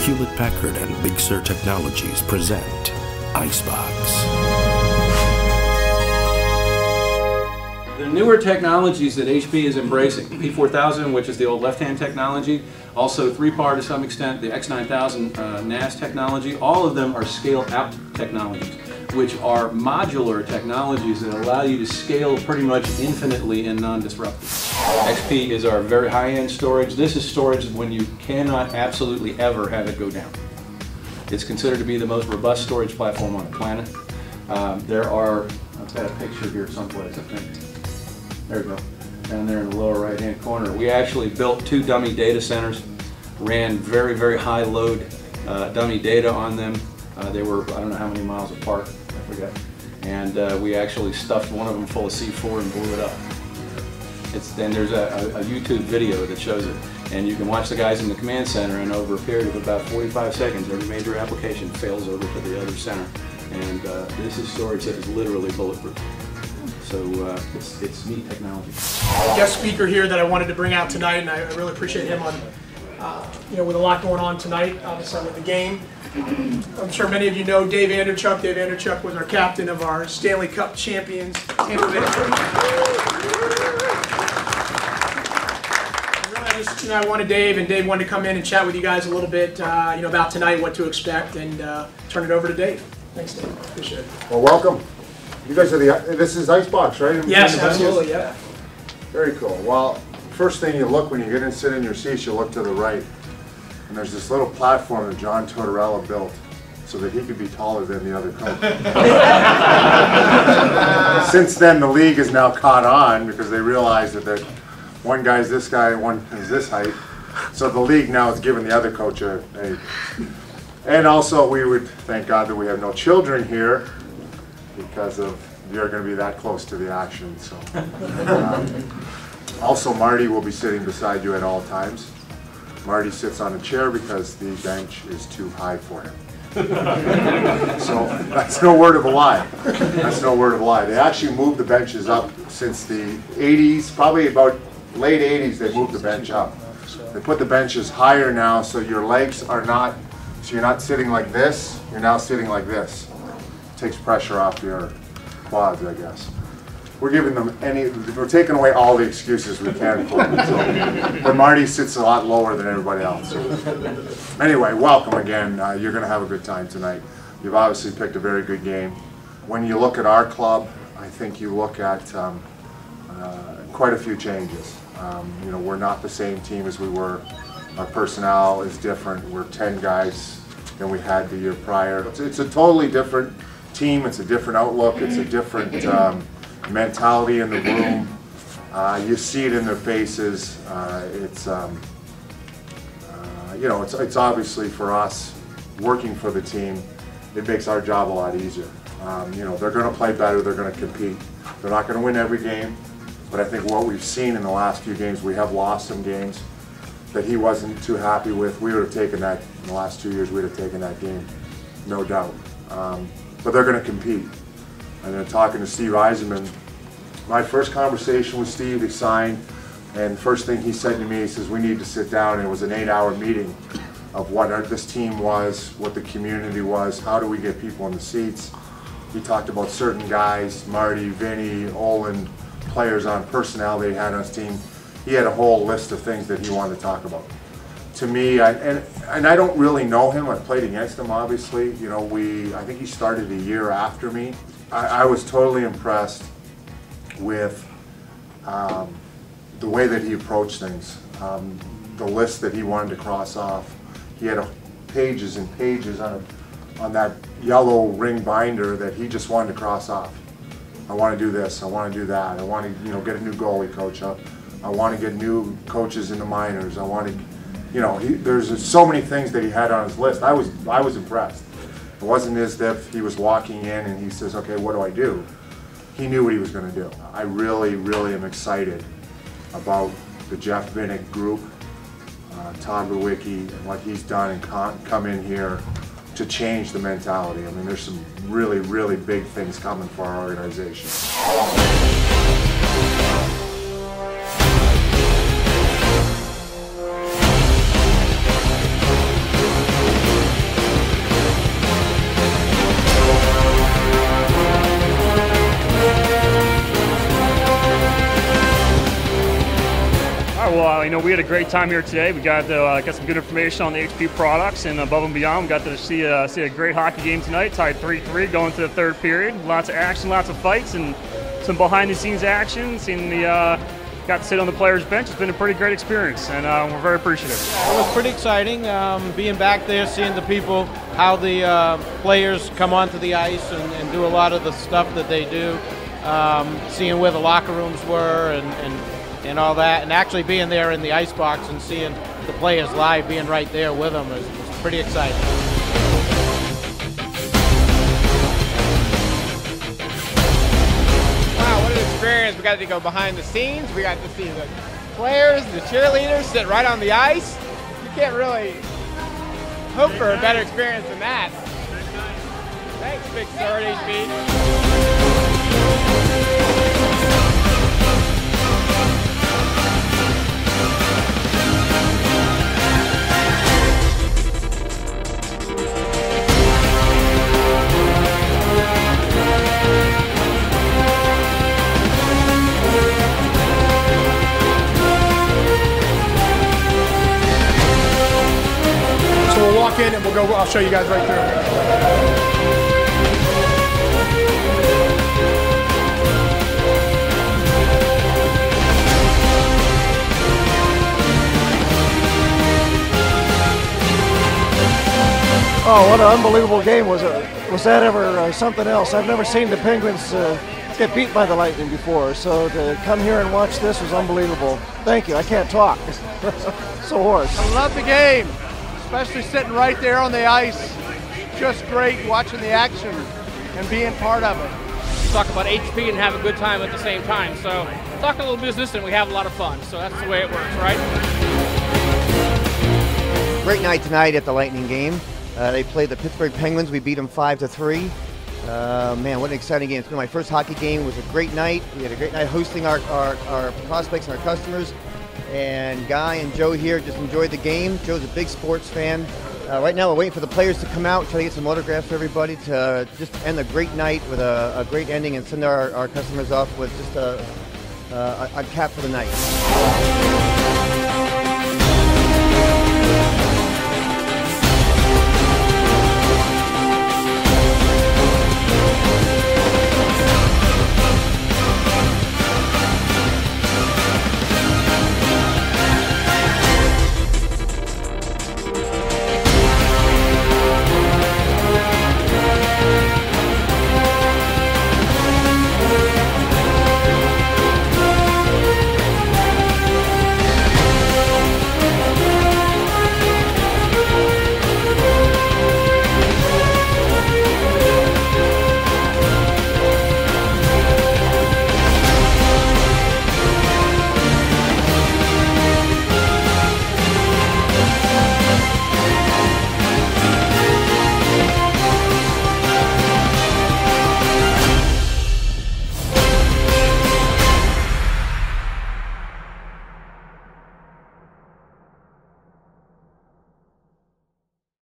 Hewlett-Packard and BIG SUR Technologies present ICEBOX. The newer technologies that HP is embracing, P4000, which is the old left-hand technology, also 3-par to some extent, the X9000 NAS technology, all of them are scale-out technologies, which are modular technologies that allow you to scale pretty much infinitely and non-disruptive. XP is our very high-end storage. This is storage when you cannot absolutely ever have it go down. It's considered to be the most robust storage platform on the planet. I've got a picture here someplace, I think. There we go, down there in the lower right-hand corner. We actually built 2 dummy data centers, ran very, very high load dummy data on them. They were, I don't know how many miles apart, I forget. And we actually stuffed one of them full of C4 and blew it up. Then there's a YouTube video that shows it. And you can watch the guys in the command center, and over a period of about 45 seconds, every major application fails over to the other center. And this is storage that is literally bulletproof. So it's neat technology. Guest speaker here that I wanted to bring out tonight, and I really appreciate him on, with a lot going on tonight, obviously with the game. I'm sure many of you know Dave Anderchuk. Dave Anderchuk was our captain of our Stanley Cup champions, Tampa Bay. I wanted Dave, and Dave wanted to come in and chat with you guys a little bit, about tonight, what to expect, and turn it over to Dave. Thanks, Dave. Appreciate it. Well, welcome. You guys are this is ICEBOX, right? Yes, absolutely, yeah. Very cool. Well, first thing you look when you get in, sit in your seats, you look to the right, and there's this little platform that John Tortorella built so that he could be taller than the other coach. Since then, the league is now caught on because they realize that one guy's this guy, one is this height. So the league now is giving the other coach a. And also, we would thank God that we have no children here, because you're going to be that close to the action. So, also Marty will be sitting beside you at all times. Marty sits on a chair because the bench is too high for him. So that's no word of a lie. That's no word of a lie. They actually moved the benches up since the 80s, probably about late 80s. They moved the bench up. They put the benches higher now, so your legs are not. So you're not sitting like this. You're now sitting like this. Takes pressure off your quads, I guess. We're giving them we're taking away all the excuses we can for them. So, but Marty sits a lot lower than everybody else. So. Anyway, welcome again. You're going to have a good time tonight. You've obviously picked a very good game. When you look at our club, I think you look at quite a few changes. We're not the same team as we were. Our personnel is different. We're 10 guys than we had the year prior. It's a totally different team. It's a different outlook. It's a different mentality in the room. You see it in their faces. It's obviously for us working for the team. It makes our job a lot easier. They're going to play better. They're going to compete. They're not going to win every game, but I think what we've seen in the last few games, we have lost some games that he wasn't too happy with. We would have taken that in the last 2 years. We'd have taken that game, no doubt. But they're going to compete. And then talking to Steve Eisenman, my first conversation with Steve, he signed, and the first thing he said to me, he says, we need to sit down. And it was an 8-hour meeting of what this team was, what the community was, how do we get people in the seats. He talked about certain guys, Marty, Vinny, Olin, players on personnel they had on his team. He had a whole list of things that he wanted to talk about. To me, and I don't really know him. I played against him, obviously. I think he started a year after me. I was totally impressed with the way that he approached things, the list that he wanted to cross off. He had pages and pages on that yellow ring binder that he just wanted to cross off. I want to do this. I want to do that. I want to, get a new goalie coach up. I want to get new coaches in the minors. I want to, there's so many things that he had on his list. I was impressed. It wasn't as if he was walking in and he says, okay, what do I do? He knew what he was going to do. I really, really am excited about the Jeff Vinnick group, Todd Lewicki, and what he's done and come in here to change the mentality. I mean, there's some really, really big things coming for our organization. we had a great time here today. We got some good information on the HP products, and above and beyond, we got to see a great hockey game tonight. Tied 3-3 going to the third period. Lots of action, lots of fights, and some behind-the-scenes action. Got to sit on the players' bench. It's been a pretty great experience, and we're very appreciative. It was pretty exciting being back there, seeing the people, how the players come onto the ice and do a lot of the stuff that they do, seeing where the locker rooms were and all that, and actually being there in the ICEBOX and seeing the players live, being right there with them is pretty exciting. We got to go behind the scenes. We got to see the players, the cheerleaders sit right on the ice. You can't really hope for a better experience than that. Thanks, Big Sur at HP. So we'll walk in and we'll go, I'll show you guys right through. Oh, what an unbelievable game. Was that ever something else? I've never seen the Penguins get beat by the Lightning before, so to come here and watch this was unbelievable. Thank you. I can't talk. So hoarse. I love the game, especially sitting right there on the ice. Just great watching the action and being part of it. Talk about HP and have a good time at the same time. So talk a little business and we have a lot of fun. So that's the way it works, right? Great night tonight at the Lightning game. They played the Pittsburgh Penguins. We beat them 5-3. Man, what an exciting game. It's been my first hockey game. It was a great night. We had a great night hosting our prospects and our customers. And Guy and Joe here just enjoyed the game. Joe's a big sports fan. Right now we're waiting for the players to come out, try to get some autographs for everybody to just end a great night with a great ending and send our customers off with just a cap for the night.